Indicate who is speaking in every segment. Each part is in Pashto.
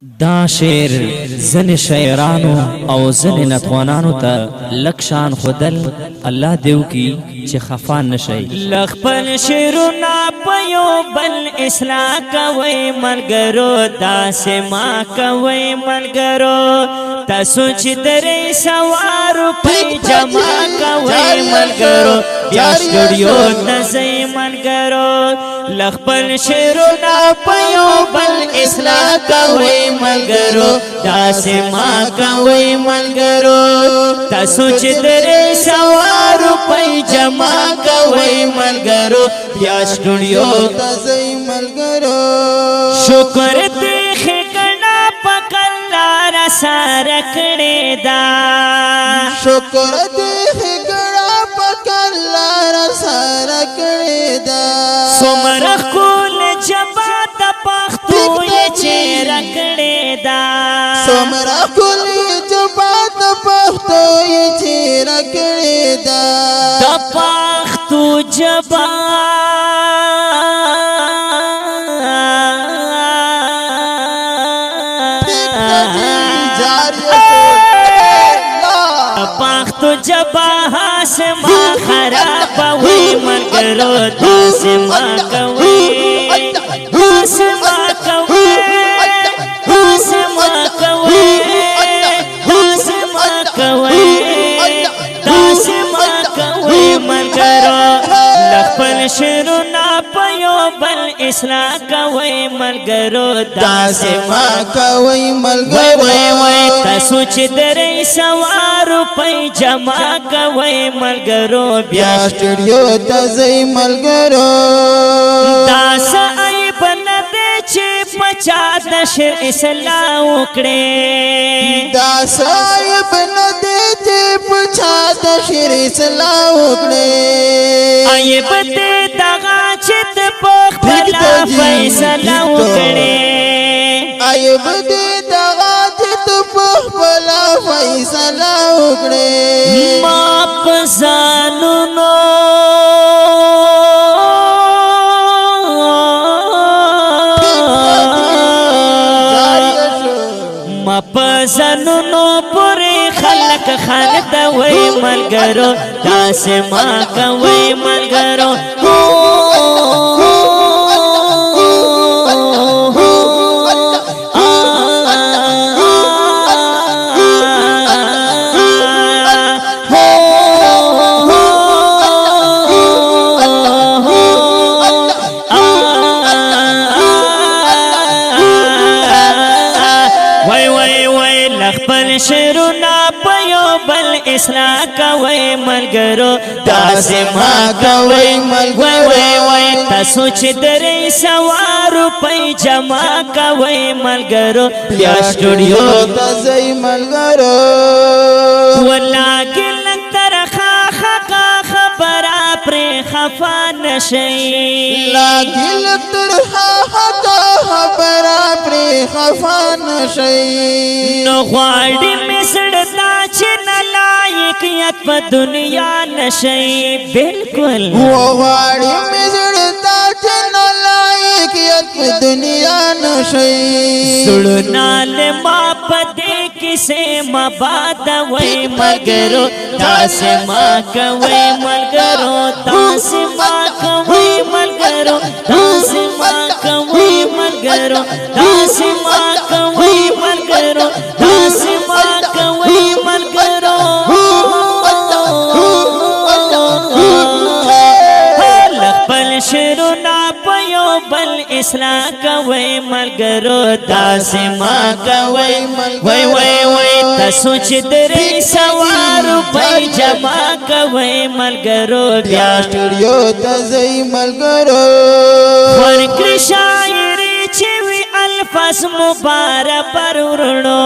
Speaker 1: دا شعر زن شیرانو او زن نتخوانانو تا لکشان خودل الله دیو کی چه خفان نشئی
Speaker 2: لخپل شعرنا پیو بل اصلاح کوي ملګرو داسې ما کوي ملګرو تاسو چې درې سوار په جمع کوي ملګرو بیا سټوډیو نزي ملګرو لخپل شعرنا پیو بل اصلاح کوي ملګرو داسې ما کوي ملګرو تاسو چې درې سوار په جمع کوي ملګرو بیا سټوډیو
Speaker 3: تاسې ملګرو
Speaker 2: شکر دې خکنا پکلا را سره کړې دا
Speaker 3: شکر دې خکنا پکلا را سره کړې دا
Speaker 2: سمرخ کول جبا د پښتو یې چیر کړې دا
Speaker 3: سمرخ کول جبا د پښتو یې چیر کړې دا
Speaker 2: د پښتو جبا پښتو جبا هاسما خراب وي ملګرو داسما کوي داسما کوي داسما کوي داسما کوي داسما کوي ملګرو لخپل شعرنا پیو بل اصلاح کوي ملګرو
Speaker 3: داسما کوي ملګرو
Speaker 2: تاسو چې درې سوار په جمع کوي ملګرو
Speaker 3: بیا سټوډیو ته ځئ ملګرو
Speaker 2: داس عیب نه دی چې پچا د شعر اصلاح وکړي
Speaker 3: داس عیب نه دی چې پچا د شعر اصلاح وکړي
Speaker 2: عیب دې دغه چې د خپل فیصله وکړي
Speaker 3: عیب دې دغه چې په خپل فیصله وکړي
Speaker 2: ما پزانونو ما پزانونو پوری خلق خالد وای ملګرو داسې ما کوي ملګرو شعرنا پیو بل اصلاح کوي ملګرو
Speaker 3: داسې ما کوي ملګرو
Speaker 2: تاسو چې درې سوار په جمع کوي ملګرو بیا سټوډیو
Speaker 3: ته ځئ ملګرو
Speaker 2: ولکه لترخه خبره پر خفا نشي
Speaker 3: لکه لترخه خبره پر خفا نشي
Speaker 2: نو غواړي مسړتا چې نه لایقیت په دنیا نشي بالکل
Speaker 3: غواړي مسړتا چې نه لایقیت په دنیا نشي
Speaker 2: سړنا له ما پدې کیسه مباد وای ملګرو داسې ما کوي ملګرو داسې ما کوي ملګرو داسې ما کوي ملګرو داسې ما کوي ملګرو داسې ما کوي ملګرو لخپل شعرنا پیو بل اصلاح کوي ملګرو داسې ما کوي وای تاسو چې درې سوار په جمع کوي ملګرو بیا
Speaker 3: سټوډیو ته ځئ ملګرو
Speaker 2: ورکړي شاعري چې وي الفاظ مبارک پر ورڼو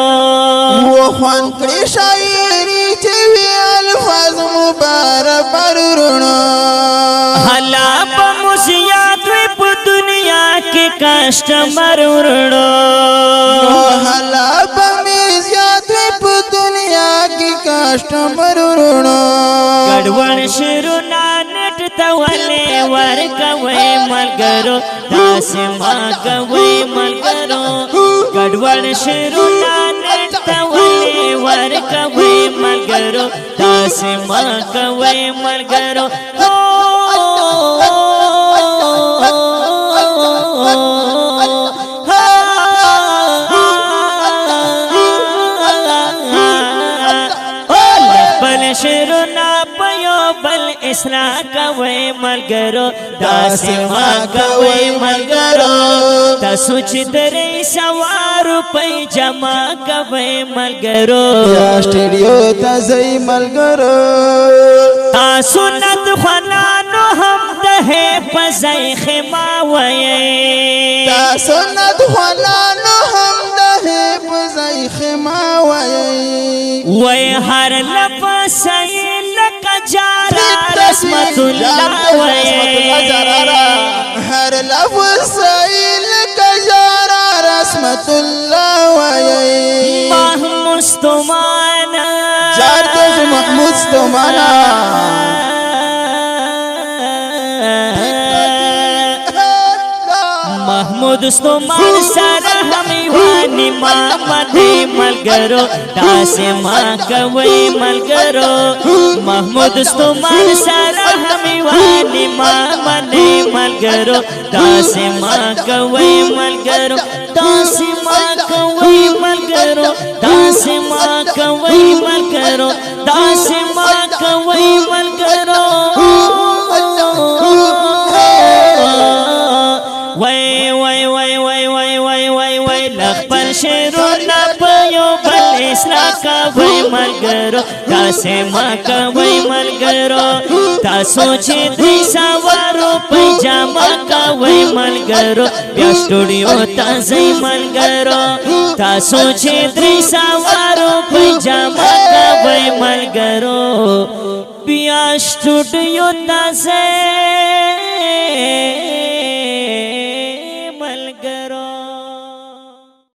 Speaker 3: خوان کړي شاعري چې وي الفاظ مبارک پر ورڼو
Speaker 2: حالا په موسیات وي په دنیا کې کسٹمر ورڼو
Speaker 3: حالا په موسیات وي په دنیا کې کسٹمر ورڼو
Speaker 2: ګډوډ شعرونه نټ ته ولې ورکوي ملګرو داسې ما کوي ملګرو ګډوډ شعرونه نړته ولې ورکوئ ملګرو داسې مه کوئ ملګرو شعرونه په یو بل اصلاح کوئ ملګرو داسې مه کوئ ملګرو تاسو چې درې سوه روپۍ جمع کوئ ملګرو
Speaker 3: یا سټوډیو ته ځئ ملګرو
Speaker 2: تاسو نتخوانانو هم د په ځای خما وایئ
Speaker 3: تاسو نتخوانانو هم د په ځای خما وایئ
Speaker 2: وای هر لفظ صحیح لکه جارار اسمت الله وای
Speaker 3: هر لفظ صحیح لکه جارار اسمت الله وای
Speaker 2: محمود ستومانا
Speaker 3: جار تز محمود ستومانا
Speaker 2: محمود ستومان سره همیوانی مامنی ملګرو داسې ما کوئ ملګرو محمود ستومان سره همیوانی مامنی ملګرو داسې ما کوئ ملګرو داسې ما کوئ ملګرو داسې ما کوئ ملګرو داسې ما کوئ ملګرو خپل شعرونه په یو بل اصلاح کوئ ملګرو داسې مه کوئ ملګرو تاسو چې 300 روپۍ جمع کوئ ملګرو بیا سټوډیو ته ځئ ملګرو تاسو چې 300 روپۍ جمع کوئ ملګرو بیا سټوډیو ته ځئ